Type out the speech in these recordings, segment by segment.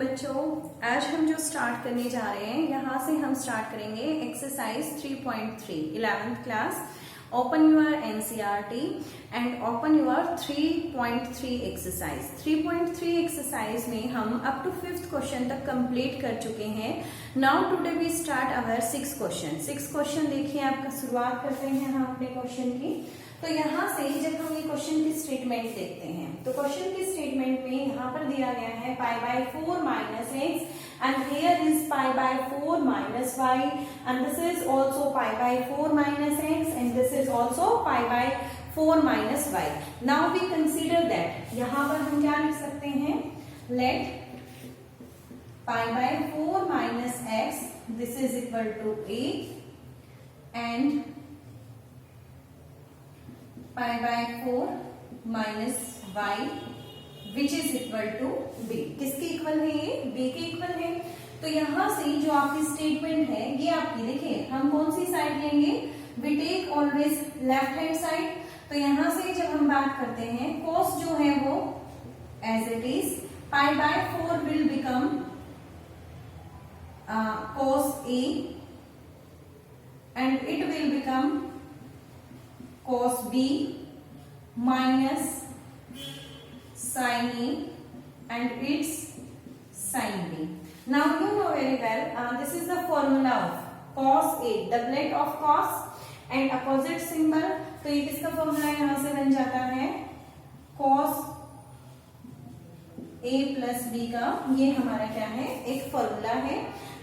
बच्चों, आज हम जो स्टार्ट करने जा रहे हैं यहाँ से हम स्टार्ट करेंगे exercise 3.3 11th class. Open your NCERT and open your 3.3 exercise. 3.3 exercise में हम अप टू 5th क्वेश्चन तक कंप्लीट कर चुके हैं। Now today we start our 6 question. 6 question देखिए, आपका शुरुआत करते हैं हम अपने क्वेश्चन की। तो यहाँ से जब हम ये क्वेश्चन की स्टेटमेंट देखते हैं तो क्वेश्चन की स्टेटमेंट में यहाँ पर दिया गया है π/4 minus x and here is π/4 minus y and this is also π/4 minus x and this is also π/4 minus y. Now we consider that यहाँ पर हम क्या लिख सकते हैं, let π/4 minus x this is equal to a and π/4 minus y which is equal to b। किसके equal है ये? b के इक्वल है। तो यहाँ से जो आपकी स्टेटमेंट है ये आपकी, देखिए हम कौन सी साइड लेंगे, we take always left hand side. तो यहाँ से जब हम बात करते हैं cos जो है वो as it is π/4 will become cos a and it will become cos b minus sin A and its sin B. Now you know very well this is the formula of cos A, doublet of cos and opposite symbol। तो ये किसका formula यहाँ से बन जाता है, cos A plus B का ये हमारा क्या है, एक फॉर्मूला है।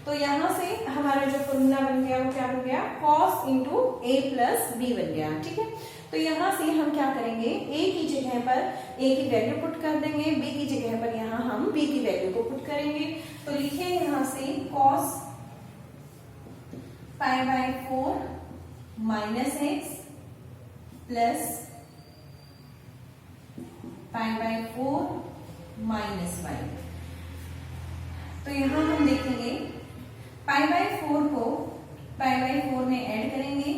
तो यहाँ से हमारा जो फॉर्मूला बन गया वो क्या बन गया, cos into A plus B बन गया। ठीक है, तो यहाँ से हम क्या करेंगे, a की जगह पर a की वैल्यू पुट कर देंगे, b की जगह पर यहाँ हम b की वैल्यू को पुट करेंगे। तो लिखे यहाँ से cos π/4 minus x plus π/4 minus y. तो यहाँ हम देखेंगे π/4 को π/4 में ऐड करेंगे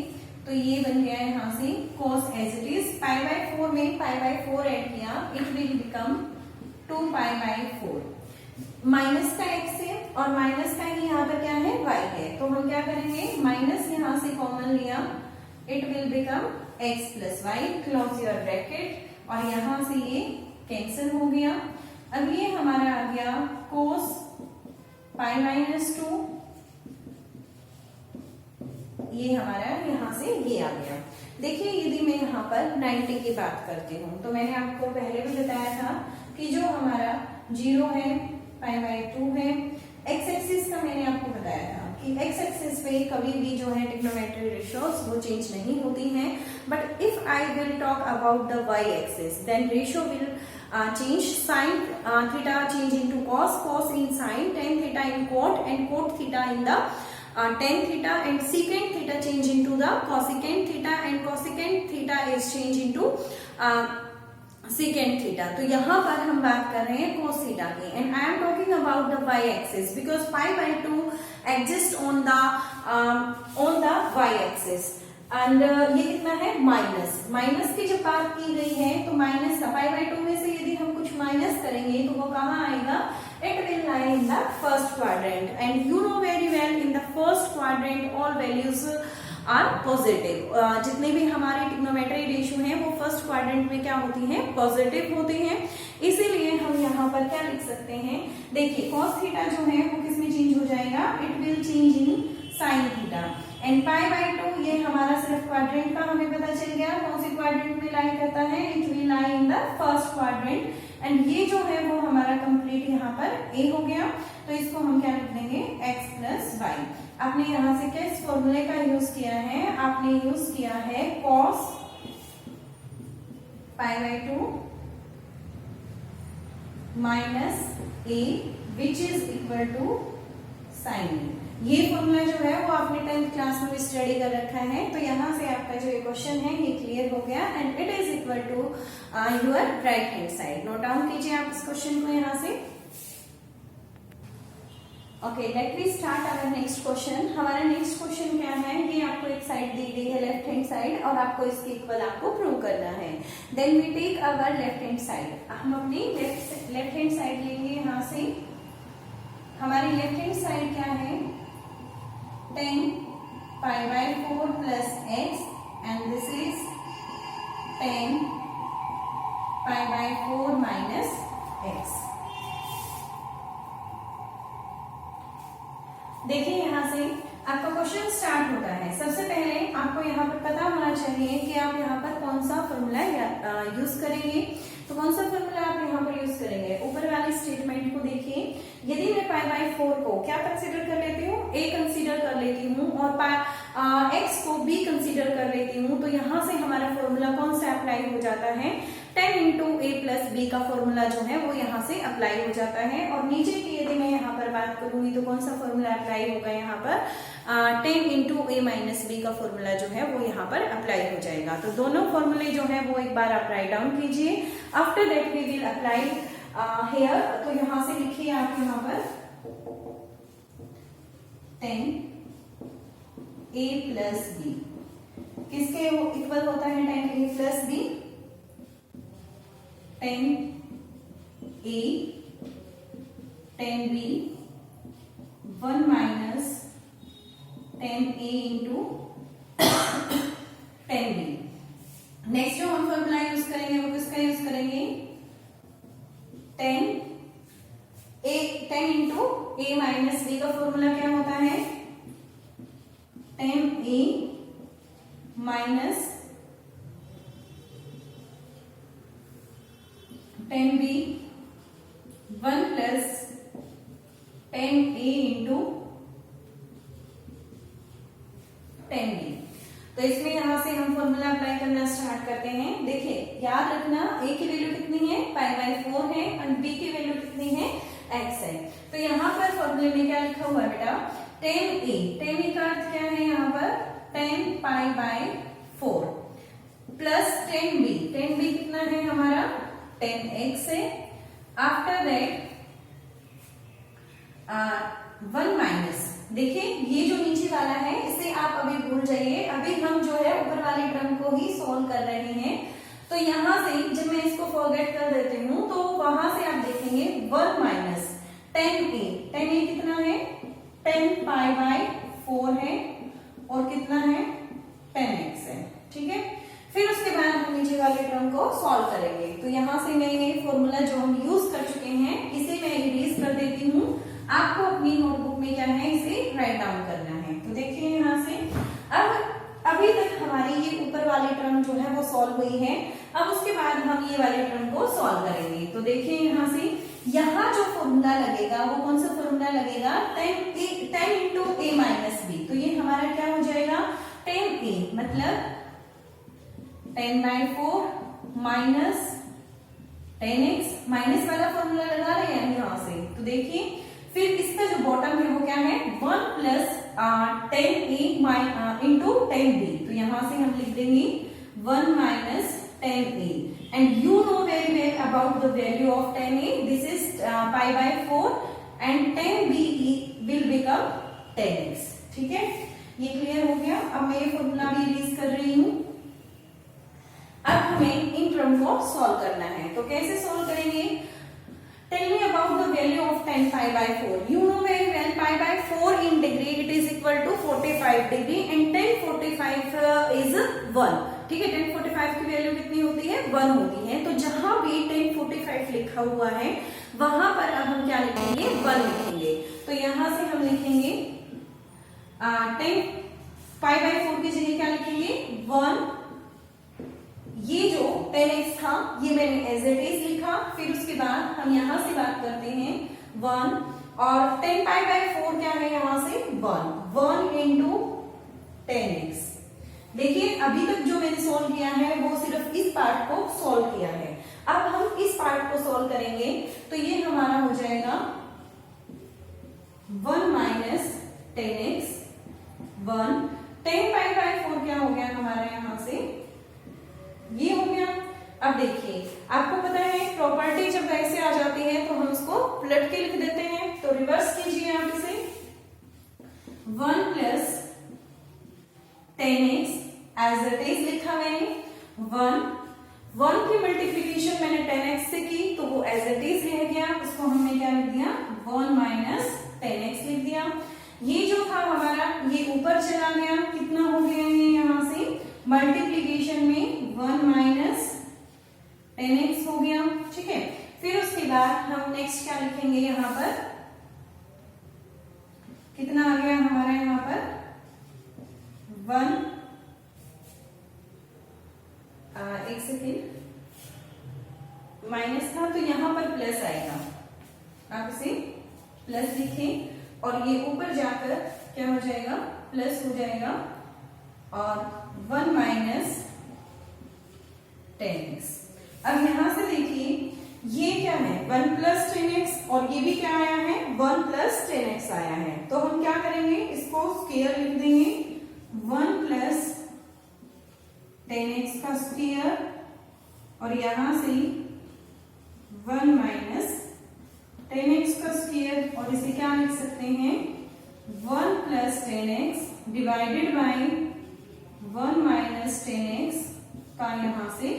तो ये बन गया यहाँ से cos एज इट इज। π/4 में π/4 ऐड किया, इट विल बिकम 2π/4 माइनस का x है और माइनस का ही यहाँ पर क्या है, y है। तो हम क्या करेंगे, माइनस यहाँ से कॉमन लिया, it will become x plus y, close your bracket और यहाँ से ये कैंसिल हो गया। अब ये हमारा आ गया cos π-2, ये हमारा यहाँ से ये आ गया। देखिए यदि मैं यहाँ पर 90 की बात करती हूँ तो मैंने आपको पहले भी बताया था कि जो हमारा 0 है, π/2 है। एक्स एक्सिस का मैंने आपको बताया था कि एक्स एक्सिस पे कभी भी जो है ट्रिग्नोमेट्री रेशियोज वो चेंज नहीं होती हैं। But if I will talk about the y axis then ratio will change, sin theta change into cos, cos in sin, tan theta in cot and cot theta in the tan theta and secant theta change into the cosecant theta and cosecant theta is change into secant theta। तो यहाँ पर हम बात कर रहे हैं cos theta की and I am talking about the y axis because π/2 exists on the y axis and ये कितना है, माइनस। माइनस की जब बात की गई है तो माइनस π/2 में से यदि हम कुछ माइनस करेंगे तो वो कहाँ आएगा, it will lie in the first quadrant and you know very well in the first quadrant all values are positive। जितने भी हमारे ट्रिग्नोमेट्री रेशियो हैं वो फर्स्ट क्वाड्रेंट में क्या होती हैं, पॉजिटिव होती हैं। इसीलिए हम यहाँ पर क्या लिख सकते हैं, देखिए cos थीटा जो है वो किस में चेंज हो जाएगा, it will change in sin theta and π/2 ये हमारा सिर्फ क्वाड्रेंट का हमें पता चल गया, कौन सी क्वाड्रेंट में लाई करता है, it will lie in the first quadrant and ये जो है वो हमारा कंप्लीट यहाँ पर a हो गया। तो इसको हम क्या लिख देंगे, x प्लस वाई। आपने यहाँ से किस फॉर्मूले का यूज किया है, आपने यूज किया है cos π/2 minus a which is equal to sin A। ये फॉर्मूला जो है वो आपने 10th क्लास में भी स्टडी कर रखा है। तो यहाँ से आपका जो ये क्वेश्चन है ये क्लियर हो गया and it is equal to your right hand side. Note down कीजिए आप इस क्वेश्चन को यहाँ से। Okay, let me start our next question. हमारा नेक्स्ट क्वेश्चन क्या है, ये आपको एक साइड दी गई है लेफ्ट हैंड साइड और आपको इसके इक्वल आपको प्रूव करना है। Then we take our left hand side. हम अपनी लेफ्ट हैंड साइड लेंगे यहाँ से pi by 4 plus x and this is 10 pi by 4 minus x. देखिए यहां से आपका क्वेश्चन स्टार्ट होता है। सबसे पहले आपको यहाँ पर पता होना चाहिए कि आप यहाँ पर कौन सा फॉर्मूला यूज करेंगे। तो कौन सा फॉर्मूला आप यहाँ पर यूज करेंगे, ऊपर वाली स्टेटमेंट को देखिए। यदि मैं पाई बाय 4 को क्या कंसीडर कर लेती हूँ, ए कंसीडर कर लेती हूँ और एक्स को बी कंसीडर कर लेती हूँ, तो यहाँ से हमारा फॉर्मूला कौन सा अप्लाई हो जाता है, 10 इंटू ए प्लस बी का फॉर्मूला जो है वो यहाँ से अप्लाई हो जाता है। और नीचे की यदि मैं यहाँ पर बात करूंगी तो कौन सा फॉर्मूला अप्लाई होगा यहाँ पर, 10 इंटू ए माइनस बी का फॉर्मूला जो है वो यहाँ पर अप्लाई हो जाएगा। तो दोनों फॉर्मूले जो है वो एक बार आप राइट डाउन कीजिए। After that we will apply here. तो यहाँ से लिखिए आप यहाँ पर 10 ए प्लस बी किसके इक्वल होता है, 10 a plus b, 10 a 10 b 1 minus 10 a into 10 b. Next जो हम फॉर्मूला यूज करेंगे वो किसका यूज करेंगे, 10 इंटू ए माइनस बी का फॉर्मूला क्या होता है, 10 ए minus 10 b 1 plus 10 a into 10 B. तो इसमें यहां से हम फॉर्मूला अप्लाई करना स्टार्ट करते हैं। देखिए याद रखना ए की वैल्यू कितनी है, पाई बाय 4 है और बी की वैल्यू कितनी है, एक्स है। तो यहाँ पर फॉर्मूले में क्या लिखा हुआ है बेटा, 10 का अर्थ क्या है यहाँ पर, 10 पाई बाय 4 प्लस 10 बी कितना है हमारा, 10x है। आफ्टर दैट 1 माइनस, देखिए ये जो नीचे वाला है इसे आप अभी भूल जाइए, अभी हम जो है ऊपर वाले टर्म को ही सोल्व कर रहे हैं। तो यहां से जब मैं इसको फॉरगेट कर देती हूँ तो वहां से आप देखेंगे 1 माइनस 10a कितना है, 10 पाई बाय 4 है और कितना है, 10x है, ठीक है। फिर उसके बाद हम नीचे वाले टर्म को सॉल्व करेंगे। तो यहाँ से मैं ये फॉर्मूला जो हम यूज कर चुके हैं इसे मैं इरेज कर देती हूँ। आपको अपनी नोटबुक में क्या है, इसे राइट डाउन करना है। तो देखिए यहाँ से अब अभी तक हमारी ये ऊपर वाली टर्म जो है वो सॉल्व हुई है। अब उसके बाद हम ये वाले टर्म को सॉल्व करेंगे। तो देखिए यहाँ से यहाँ जो फॉर्मूला लगेगा वो कौन सा फॉर्मूला लगेगा, 10 इंटू ए माइनस बी। तो ये हमारा क्या हो जाएगा, 10a मतलब 10 बाय 4 माइनस 10x, माइनस वाला फॉर्मूला लगा रहे हैं यहाँ से। तो देखिए फिर इसका जो बॉटम है वो क्या है, 1 प्लस 10a इंटू 10b। तो यहां से हम लिख देंगे 1 minus 10a and you know very well about the value of 10a, this is pi by 4 and 10b will become 10x, ठीक है। ये क्लियर हो गया। अब मैं ये फॉर्मूला भी यूज कर रही हूं। अब हमें इन टर्म को सॉल्व करना है। तो कैसे सॉल्व करेंगे, tell me about the value of 10 pi by 4। You know very well pi by 4 in degree it is equal to 45 degree and 1045 is 1, ठीक है। 1045 की वैल्यू कितनी होती है, 1 होती है। तो जहां भी 1045 लिखा हुआ है वहां पर अब हम क्या लिखेंगे, 1 लिखेंगे। तो यहां से हम लिखेंगे 10 पाई बाय 4 की जगह क्या लिखेंगे, 1। ये जो 10x था ये मैंने एज इट इज लिखा। फिर उसके बाद हम यहां से बात करते हैं 1 और 10 पाई बाय 4 क्या है, यहां से 1 इंटू 10x। देखिए अभी तक जो मैंने सोल्व किया है वो सिर्फ इस पार्ट को सोल्व किया है। अब हम इस पार्ट को सोल्व करेंगे तो ये हमारा हो जाएगा 1 माइनस 10x 1। 10 पाई बाय 4 क्या हो गया हमारा यहां से, ये हो गया। अब देखिए आपको पता है प्रॉपर्टी जब ऐसे आ जाती है तो हम उसको पलट के लिख देते हैं। तो रिवर्स कीजिए आप इसे, 1 plus 10x as it is लिखा मैंने, 1 की मल्टीप्लीकेशन मैंने 10x से की तो वो एज इट इज रह गया, उसको हमने क्या लिख दिया, 1 माइनस 10x लिख दिया। ये जो था हमारा ये ऊपर चला गया, कितना हो गया ये यहाँ से मल्टीप्लीकेशन में 1 माइनस 10x हो गया। ठीक है, फिर उसके बाद हम नेक्स्ट क्या लिखेंगे, यहाँ पर कितना आ गया हमारा, यहाँ पर 1 एक सेकेंड माइनस था तो यहाँ पर प्लस आएगा, आप इसे प्लस लिखें और ये ऊपर जाकर क्या हो जाएगा, प्लस हो जाएगा और 1 माइनस 10x। अब यहां से देखिए ये क्या है 1 प्लस 10x और ये भी क्या आया है 1 प्लस 10x आया है। तो हम क्या करेंगे, इसको स्क्वायर लिख देंगे 1 प्लस 10x का स्क्वायर और यहां से 1 माइनस 10x का स्क्वायर और इसे क्या लिख सकते हैं 1 plus 10x divided by 1 minus 10x का यहां से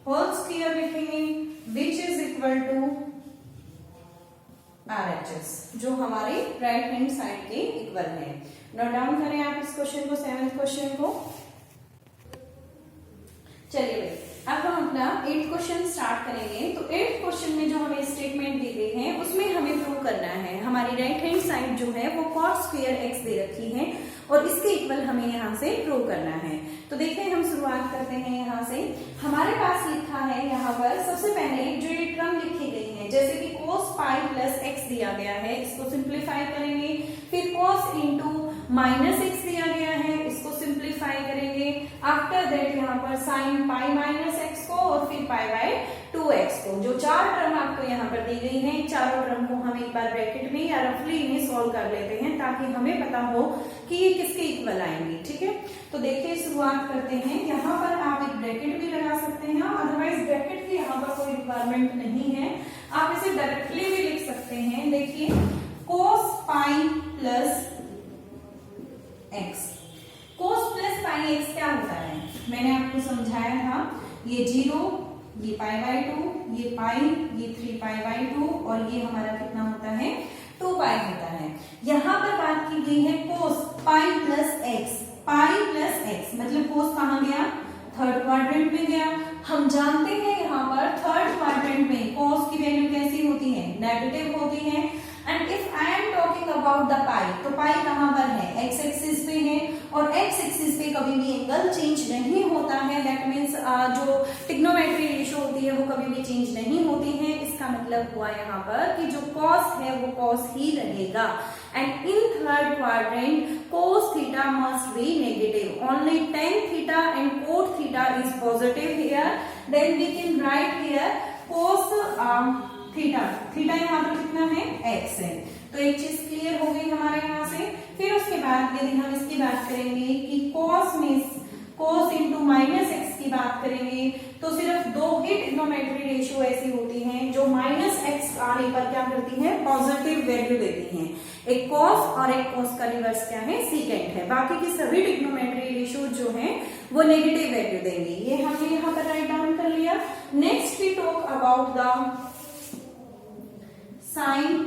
होल स्क्वायर लिखेंगे which is equal to RHS, जो हमारे राइट हैंड साइड के इक्वल है। नोट डाउन करें आप इस क्वेश्चन को, 7th क्वेश्चन को। चलिए भाई, अब हम अपना 8th क्वेश्चन स्टार्ट करेंगे। तो 8th क्वेश्चन में जो हमें स्टेटमेंट दी गई है उसमें हमें प्रूव करना है हमारी राइट हैंड साइड जो है वो cos स्क्वायर x दे रखी है और इसके इक्वल हमें यहाँ से प्रूव करना है। तो देखिए हम शुरुआत करते हैं यहाँ से। हमारे पास लिखा है यहाँ पर सबसे पहले जो ये टर्म लिखी गई है, जैसे कि cos पाई प्लस x दिया गया है, इसको सिंप्लीफाई करेंगे। फिर cos इंटू माइनस x दिया गया है, इसको सिंप्लीफाई करेंगे। आफ्टर दैट यहाँ पर साइन पाई माइनस x को और फिर पाई बाय 2x को। जो चार टर्म आपको यहाँ पर दी गई है, चारों टर्म को हम एक बार ब्रैकेट में या रफली इन्हें सॉल्व कर लेते हैं ताकि हमें पता हो कि ये किसके इक्वल आएंगे। ठीक है, तो देखिए शुरुआत करते हैं। यहाँ पर आप एक ब्रैकेट भी लगा सकते हैं, अदरवाइज ब्रैकेट की यहाँ पर कोई रिक्वायरमेंट नहीं है, आप इसे डायरेक्टली भी लिख सकते हैं। देखिए cos pi plus x, cos plus pi x क्या होता है, मैंने आपको समझाया था। ये 0, ये पाई बाय 2, ये पाई, ये 3 पाई बाय 2 और ये हमारा कितना होता है 2 पाई होता है। यहाँ पर बात की गई है cos pi plus x, pi plus x मतलब cos कहाँ गया, थर्ड क्वाड्रेंट में गया। हम जानते हैं यहाँ पर थर्ड क्वाड्रेंट में cos की वैल्यू कैसी होती है, नेगेटिव होती है। And if I am talking about the pi, तो पाई कहाँ पर है, x एक्सिस पे है और x एक्सिस पे कभी भी एंगल चेंज नहीं होता है। दैट मीन्स जो ट्रिग्नोमेट्री रेशियो होती है वो कभी भी चेंज नहीं होती है। इसका मतलब हुआ यहाँ पर कि जो cos है वो cos ही रहेगा। And in third quadrant cos theta must be negative, only tan theta and cot theta is positive here. Then we can write here cos theta, theta यहाँ पर कितना है x है। तो एक चीज क्लियर हो गई हमारे यहाँ से। फिर उसके बाद यदि हम इसकी बात करेंगे कि cos में cos इंटू माइनस एक्स की बात करेंगे तो सिर्फ दो ही ट्रिग्नोमेट्री रेशियो ऐसी होती हैं जो माइनस एक्स आने पर क्या करती हैं, पॉजिटिव वैल्यू देती हैं। एक cos और एक cos का रिवर्स क्या है, सीकेंट है। बाकी की सभी ट्रिग्नोमेट्री रेशियो जो हैं वो नेगेटिव वैल्यू देंगे। ये हमने यहाँ पर राइट डाउन कर लिया। Next we talk about the sine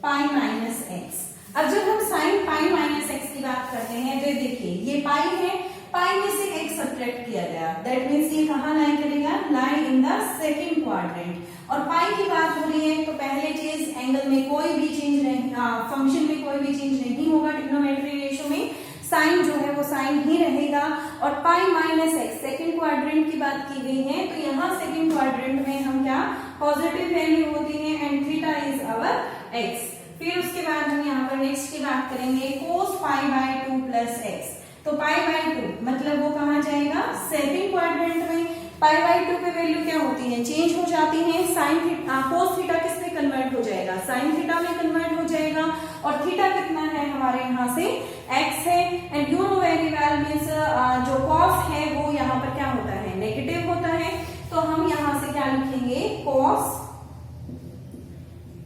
pi minus x. अब जब हम साइन पाई माइनस एक्स की बात करते हैं तो देखिए ये पाई है, पाई में से x सब्ट्रैक्ट किया गया, दैट मीन्स ये कहाँ लाई करेगा, लाई इन द सेकंड क्वाड्रेंट। और पाई की बात हो रही है तो पहले चीज एंगल में कोई भी चेंज नहीं, फंक्शन में कोई भी चेंज नहीं होगा। ट्रिग्नोमेट्री रेशियो में साइन जो है वो साइन ही रहेगा। और पाई माइनस एक्स सेकेंड क्वाड्रेंट की बात की गई है तो यहाँ सेकेंड क्वाड्रेंट में हम क्या, पॉजिटिव वैल्यू होती है and theta is our x. फिर उसके बाद हम यहाँ पर नेक्स्ट की बात करेंगे cos pi by 2 plus x. तो पाई बाय 2 मतलब वो कहाँ जाएगा, सेकेंड क्वाड्रेंट में। पाई बाय 2 पे वैल्यू क्या होती है, चेंज हो जाती है। साइन थीटा, cos थीटा किस में कन्वर्ट हो जाएगा, साइन थीटा में कन्वर्ट हो जाएगा। और थीटा कितना है हमारे यहाँ से x है। And you know very well means जो cos है वो यहाँ पर क्या होता है, नेगेटिव होता है। तो हम यहाँ से क्या लिखेंगे, cos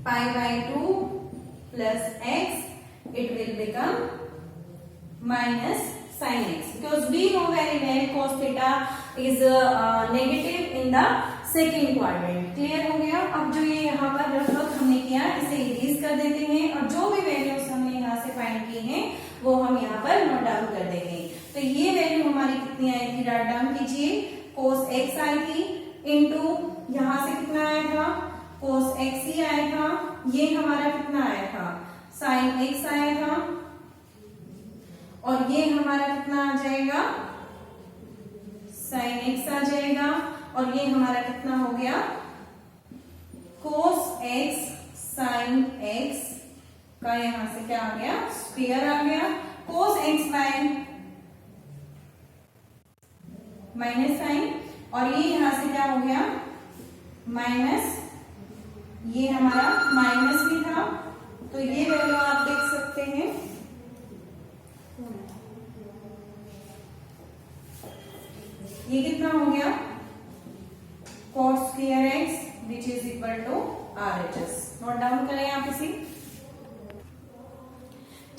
pi by 2 plus x, it will become minus sin x, because we know very well cos theta is negative in the second quadrant। Clear हो गया। अब जो ये यहाँ पर रफ हमने किया इसे इरेज कर देते हैं और जो भी वैल्यूज हमने यहाँ से फाइंड की हैं वो हम यहाँ पर नोट डाउन कर देंगे। तो ये वैल्यू हमारी कितनी आई थी, राइट डाउन कीजिए, cos x आई थी इनटू यहाँ से कितना आया था, cos x ही आया था, ये हमारा कितना आया था, sin x आया था, और ये हमारा कितना आ जाएगा, sin x आ जाएगा, और ये हमारा कितना हो गया, cos x sin x का यहां से क्या आ गया, स्क्वायर आ गया, cos x by minus sine, और ये यहां से क्या हो गया, माइनस, ये हमारा माइनस भी था, तो ये वैल्यू आप देख सकते हैं, ये कितना हो गया, cos square x which is equal to RHS। Note down करें आप इसी।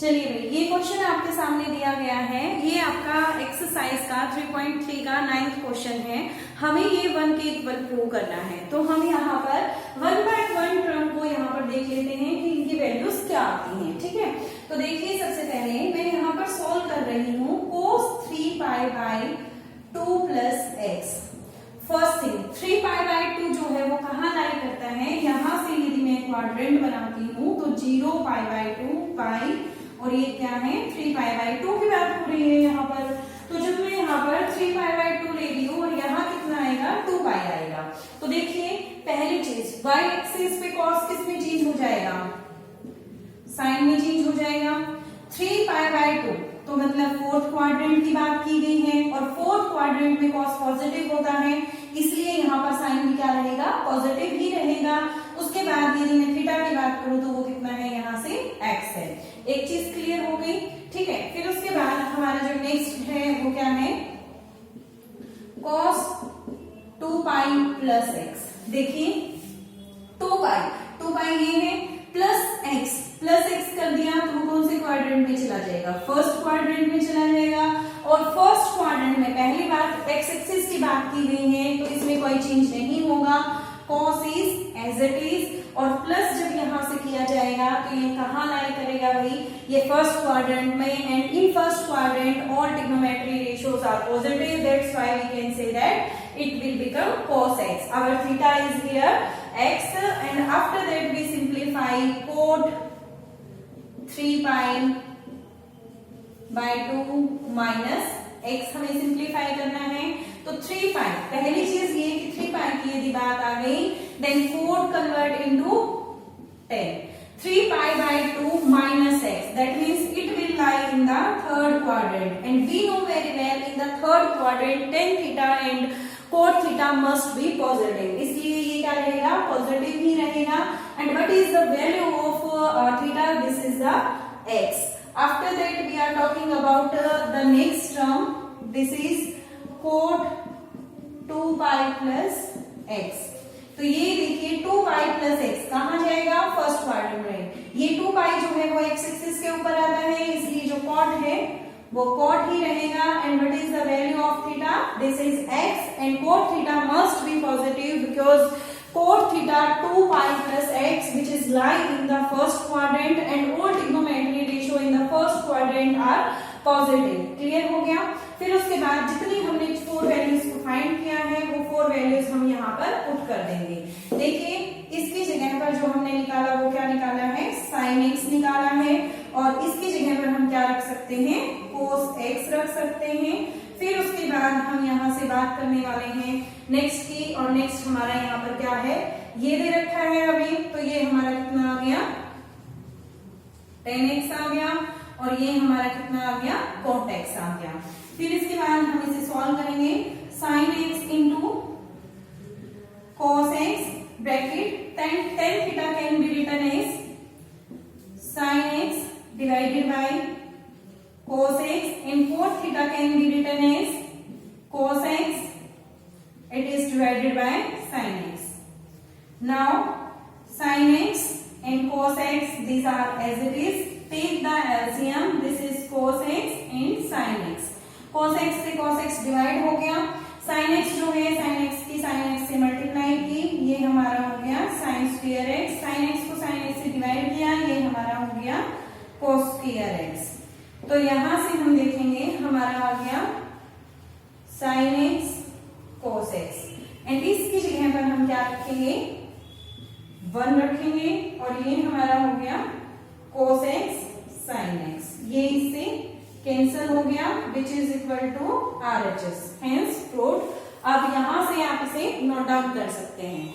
चलिए भाई, ये क्वेश्चन आपके सामने दिया गया है, ये आपका एक्सरसाइज का 3.3 का 9th क्वेश्चन है। हमें ये 1 के इक्वल प्रूव करना है, तो हम यहाँ पर 1/1 टर्म को यहाँ पर देख लेते हैं कि इनकी वैल्यूज क्या आती हैं। ठीक है, तो देखिए सबसे पहले मैं यहाँ पर सॉल्व कर रही हूँ cos 3π/2 प्लस एक्स। फर्स्ट थिंग 3π/2 जो है वो कहाँ लाई करता है, यहाँ से यदि मैं क्वाड्रेंट बनाती हूँ तो 0π/2 पाई, और ये क्या है 3π/2 की बात हो रही है यहाँ पर। तो जब मैं यहाँ पर 3π/2 ले रही हूँ और यहाँ कितना आएगा 2π आएगा, तो देखिए पहली चीज y एक्सिस पे cos किस में चेंज हो जाएगा, साइन में चेंज हो जाएगा। 3π/2 तो मतलब फोर्थ क्वाड्रेंट की बात की गई है, और फोर्थ क्वाड्रेंट में cos पॉजिटिव होता है, इसलिए यहाँ पर साइन भी क्या रहेगा, पॉजिटिव ही रहेगा। उसके बाद यदि मैं थीटा की बात करूं तो वो कितना है, यहाँ से x है। एक चीज क्लियर हो गई, ठीक है। फिर उसके बाद हमारा जो नेक्स्ट है वो क्या है, cos 2π प्लस x। देखिए 2π ये है, प्लस x कर दिया तो वो कौन से क्वाड्रेंट में चला जाएगा, फर्स्ट क्वाड्रेंट में चला जाएगा। और फर्स्ट क्वाड्रेंट में पहली बात x एक्सिस की बात की गई है, तो इसमें कोई चेंज नहीं होगा, cos is as it is. और प्लस जब यहाँ से किया जाएगा तो ये कहाँ लाई करेगा भाई, ये फर्स्ट क्वाड्रेंट में, and in first quadrant all trigonometry ratios are positive, that's why we can say that it will become cos x। Our theta is here x, and after that we simplify cot 3π/2 minus x हमें simplify करना है, तो 3π, पहली चीज ये कि 3π की यदि बात आ गई, then 4 convert into 10, 3π/2 minus x, that means it will lie in the third quadrant, and we know very well in the third quadrant tan theta and cot theta must be positive, इसलिए ये क्या रहेगा, positive ही रहेगा। and what is the value of theta, this is the x। after that we are talking about the next term, this is cot 2π plus x। तो ये देखिए 2π plus x कहाँ जाएगा, फर्स्ट क्वाड्रेंट में। ये 2π जो है वो x एक्सिस के ऊपर आता है, इसलिए जो cot है वो cot ही रहेगा। And what is the value of theta, this is x, and cot theta must B positive because cot theta 2π plus x which is lie in the first quadrant and all trigonometry ratio in the first quadrant are positive। Clear हो गया। फिर उसके बाद जितनी हमने 4 values को find किया है वो 4 वैल्यूज हम यहाँ पर पुट कर देंगे। देखिए इसकी जगह पर जो हमने निकाला वो क्या निकाला है, sin x निकाला है, और इसकी जगह पर हम क्या रख सकते हैं, cos x रख सकते हैं। फिर उसके बाद हम यहाँ से बात करने वाले हैं नेक्स्ट की, और नेक्स्ट हमारा यहाँ पर क्या है, ये दे रखा है अभी, तो ये हमारा कितना आ गया, tan x आ गया, और ये हमारा कितना आ गया, cot x आ गया। फिर इसके बाद हम इसे सॉल्व करेंगे, sin x into cos x bracket tan theta can be written as sin x divided by cos x, and cot theta can be written as cos x, it is divided by sin x। Now sin x and cos x, these are as it is, take the LCM, this is cos x and sin x। cos x से cos x divide हो गया, sin x जो है sin x की sin x से multiply की, ये हमारा हो गया sin square x, sin x को sin x से डिवाइड किया, ये हमारा हो गया cos square x। तो यहां से हम देखेंगे हमारा आ गया sin x cos x and इसकी जगह पर हम क्या रखेंगे 1 रखेंगे और ये हमारा हो गया cos x sin x। ये इससे कैंसिल हो गया which is equal to RHS, hence proved. अब यहां से आप इसे नोट डाउन कर सकते हैं।